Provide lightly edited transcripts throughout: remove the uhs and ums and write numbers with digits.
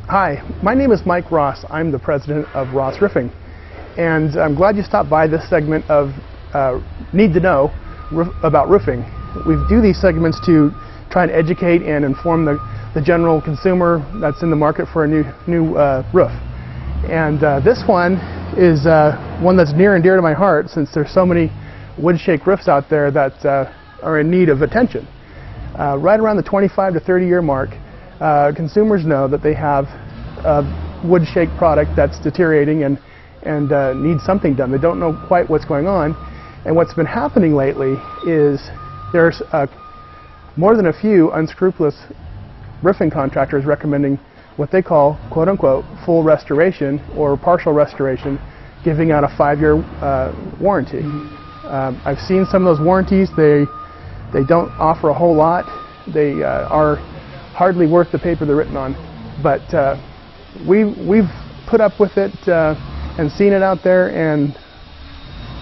Hi, my name is Mike Ross. I'm the president of Ross Roofing, and I'm glad you stopped by this segment of Need to Know about roofing. We do these segments to try and educate and inform the general consumer that's in the market for a new roof. And this one is one that's near and dear to my heart, since there's so many wood shake roofs out there that are in need of attention. Right around the 25 to 30 year mark, consumers know that they have a wood shake product that's deteriorating and needs something done. They don't know quite what's going on. And what's been happening lately is there's more than a few unscrupulous roofing contractors recommending what they call, quote unquote, full restoration or partial restoration, giving out a 5-year warranty. I've seen some of those warranties. They don't offer a whole lot. They are hardly worth the paper they're written on. But we've put up with it and seen it out there, and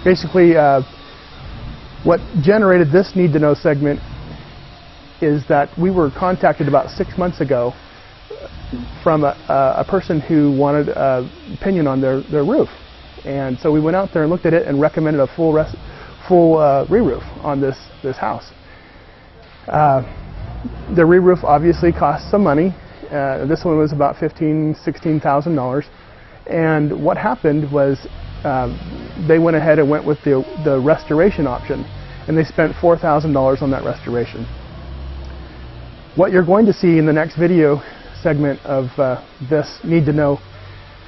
basically what generated this Need to Know segment is that we were contacted about 6 months ago from a person who wanted an opinion on their roof. And so we went out there and looked at it and recommended a full re-roof on this house. The re-roof obviously cost some money. This one was about $16,000. And what happened was they went ahead and went with the restoration option, and they spent $4,000 on that restoration. What you're going to see in the next video segment of this Need to Know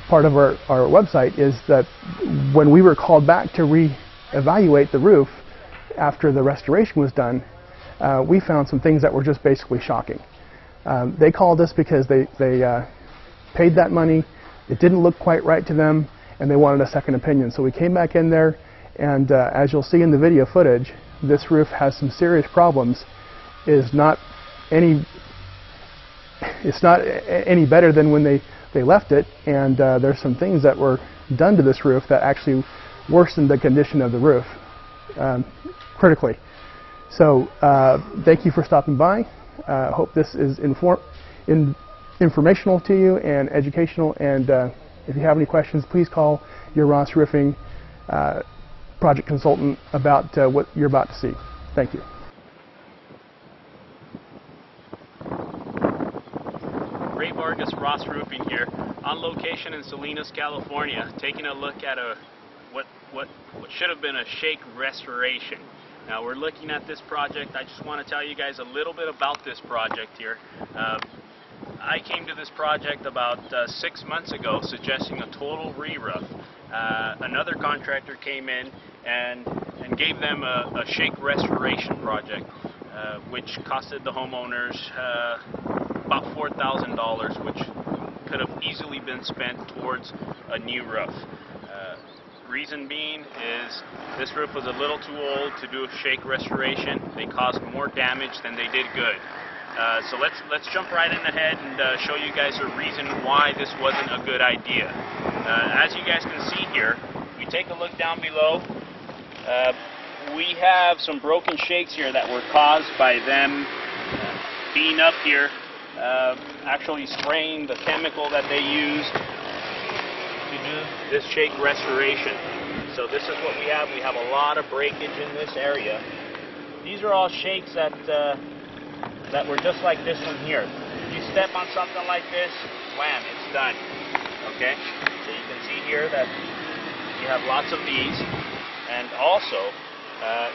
part of our website is that when we were called back to re-evaluate the roof after the restoration was done, we found some things that were just basically shocking. They called us because they paid that money, it didn't look quite right to them, and they wanted a second opinion. So we came back in there, and as you'll see in the video footage, this roof has some serious problems. It's not any better than when they left it, and there's some things that were done to this roof that actually worsened the condition of the roof critically. So thank you for stopping by. I hope this is informational to you and educational, and if you have any questions, please call your Ross Roofing project consultant about what you're about to see. Thank you. Ray Vargas, Ross Roofing here, on location in Salinas, California, taking a look at what should have been a shake restoration. Now we're looking at this project. I just want to tell you guys a little bit about this project here. I came to this project about 6 months ago suggesting a total re-roof. Another contractor came in and gave them a shake restoration project, which costed the homeowners about $4,000, which could have easily been spent towards a new roof. Reason being is this roof was a little too old to do a shake restoration. They caused more damage than they did good. So let's jump right in ahead and show you guys the reason why this wasn't a good idea. As you guys can see here, we take a look down below. We have some broken shakes here that were caused by them being up here, actually spraying the chemical that they used to do this shake restoration. So this is what we have. We have a lot of breakage in this area. These are all shakes that were just like this one here. If you step on something like this, wham, it's done. Okay? So you can see here that you have lots of these. And also,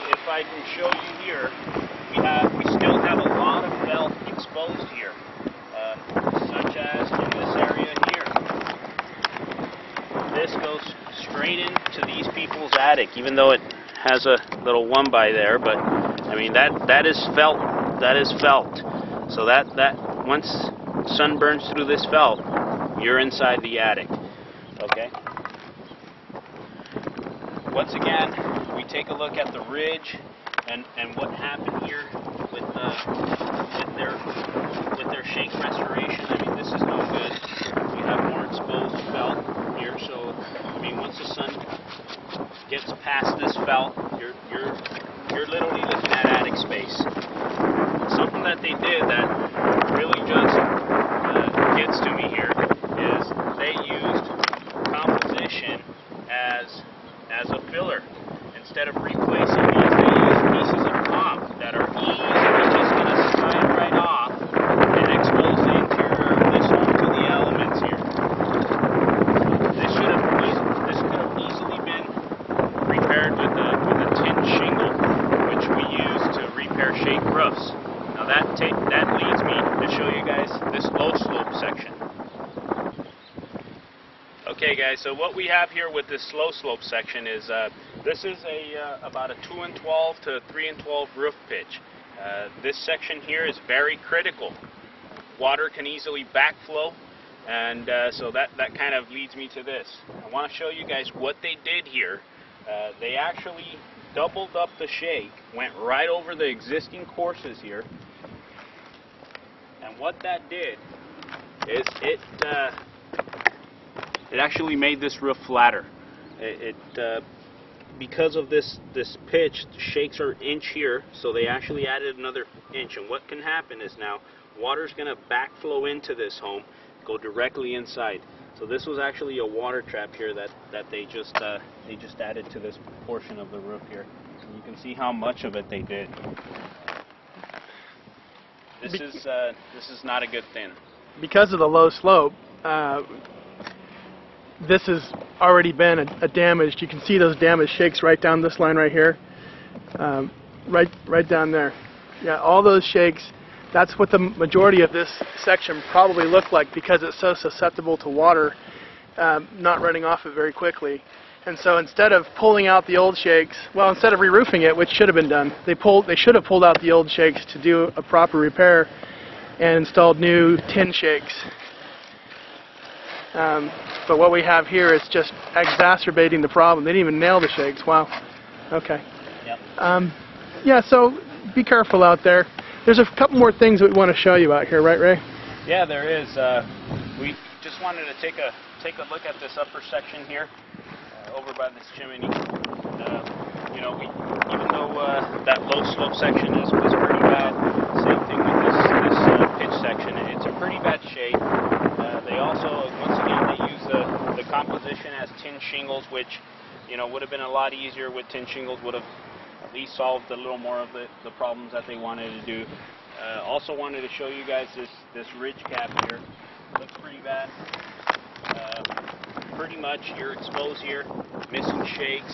if I can show you here, we still have a lot of felt exposed here, such as in this area here. This goes straight into these people's attic, even though it has a little one by there, but I mean that is felt. That is felt. So that once sun burns through this felt, you're inside the attic. Okay? Once again, we take a look at the ridge and what happened here with their shake restoration. I mean, this is no good. We have more exposed felt here, so I mean, once the sun gets past this felt, you're literally looking at attic space. Something that they did that really just gets to me here Okay guys, so what we have here with this slow slope section is this is about a 2 and 12 to 3 and 12 roof pitch. This section here is very critical. Water can easily backflow, and so that kind of leads me to this. I want to show you guys what they did here. They actually doubled up the shake, went right over the existing courses here, and what that did is it actually made this roof flatter. Because of this pitch, the shakes are inch here, so they actually added another inch. And what can happen is now water's going to backflow into this home, go directly inside. So this was actually a water trap here that they just added to this portion of the roof here. And you can see how much of it they did. This is not a good thing. Because of the low slope, this has already been a damaged. You can see those damaged shakes right down this line right here, right down there. Yeah, all those shakes. That's what the majority of this section probably looked like, because it's so susceptible to water not running off it very quickly. And so instead of pulling out the old shakes, well, instead of re-roofing it, which should have been done, they should have pulled out the old shakes to do a proper repair and installed new tin shakes. But what we have here is just exacerbating the problem. They didn't even nail the shakes. Wow. Okay. Yep. Yeah, so be careful out there. There's a couple more things that we want to show you out here, right, Ray? Yeah, there is. We just wanted to take a look at this upper section here, over by this chimney. You know, even though that low slope section was pretty bad, same thing with this pitch section. It's a pretty bad shape. They also, once again, they use the composition as tin shingles, which, you know, would have been a lot easier with tin shingles. Would have at least solved a little more of the problems that they wanted to do. Also wanted to show you guys this ridge cap here. Looks pretty bad. Pretty much you're exposed here, missing shakes.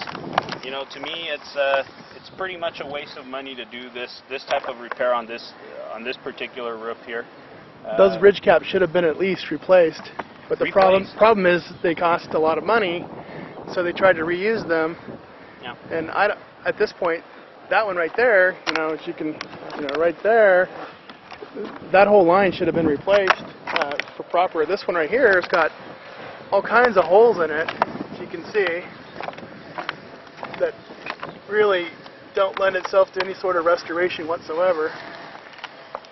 You know, to me it's pretty much a waste of money to do this type of repair on this particular roof here. Those ridge caps should have been at least replaced, but the problem is they cost a lot of money, so they tried to reuse them. Yeah. And at this point, that one right there, you know, as you can, right there, that whole line should have been replaced for proper. This one right here has got all kinds of holes in it, as you can see, that really don't lend itself to any sort of restoration whatsoever,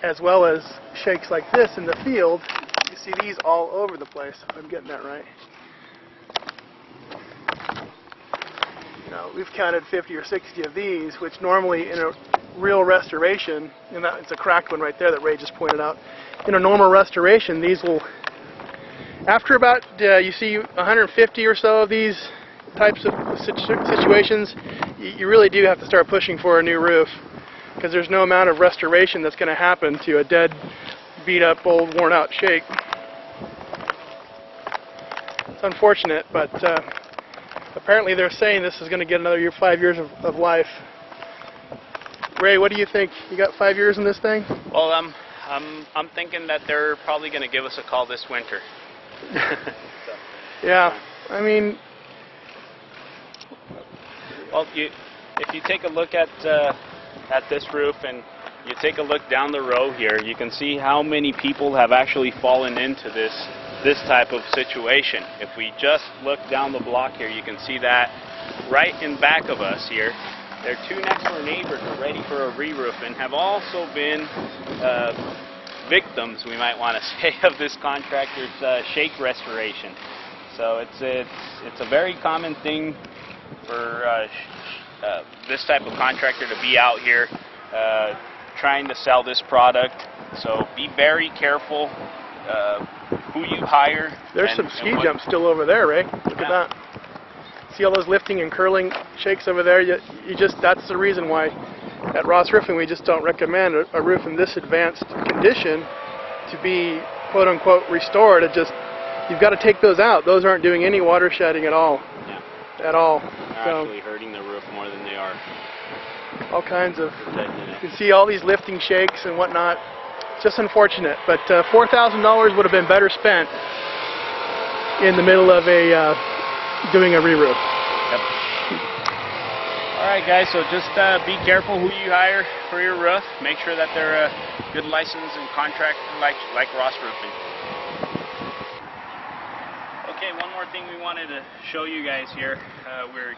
as well as shakes like this in the field. You see these all over the place, if I'm getting that right. We've counted 50 or 60 of these, which normally in a real restoration, and it's a cracked one right there that Ray just pointed out, in a normal restoration, these will, after about, you see 150 or so of these types of situations, you really do have to start pushing for a new roof, because there's no amount of restoration that's going to happen to a dead, beat up, old, worn out shake. It's unfortunate, but apparently they're saying this is going to get another 5 years of life. Ray, what do you think? You got 5 years in this thing? Well, I'm thinking that they're probably going to give us a call this winter. So. Yeah, I mean, well, if you take a look at this roof and you take a look down the row here, you can see how many people have actually fallen into this type of situation. If we just look down the block here, you can see that right in back of us here, their two next door neighbors are ready for a re-roof and have also been victims, we might want to say, of this contractor's shake restoration. So it's a very common thing for this type of contractor to be out here trying to sell this product. So be very careful who you hire. There's some ski jumps still over there, Ray. Look at that. See all those lifting and curling shakes over there? That's the reason why at Ross Roofing we just don't recommend a roof in this advanced condition to be quote unquote restored. You've got to take those out. Those aren't doing any water shedding at all. Yeah. At all. They're actually hurting the roof more than they are. All kinds of, you can see all these lifting shakes and whatnot. It's just unfortunate, but $4,000 would have been better spent in the middle of doing a re-roof. Yep. Alright guys, so just be careful who you hire for your roof. Make sure that they're a good license and contract like Ross Roofing. Okay, one more thing we wanted to show you guys here. We're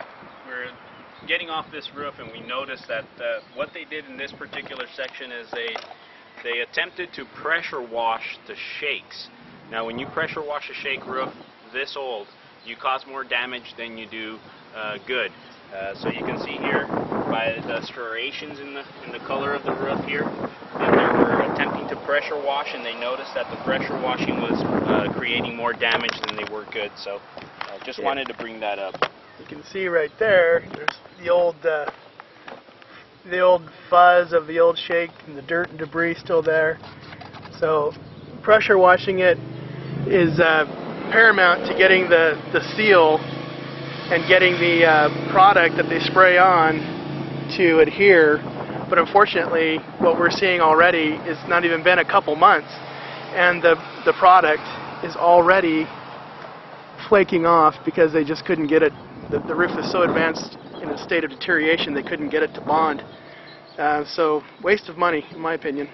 getting off this roof and we noticed that what they did in this particular section is they attempted to pressure wash the shakes. Now when you pressure wash a shake roof this old, you cause more damage than you do good. So you can see here by the striations in the color of the roof here that they were attempting to pressure wash, and they noticed that the pressure washing was creating more damage than they were good. So just wanted to bring that up. You can see right there, there's the old fuzz of the old shake and the dirt and debris still there. So pressure washing it is paramount to getting the seal and getting the product that they spray on to adhere. But unfortunately, what we're seeing already is not even been a couple months, and the product is already flaking off because they just couldn't get it. The roof is so advanced in a state of deterioration they couldn't get it to bond. So waste of money, in my opinion.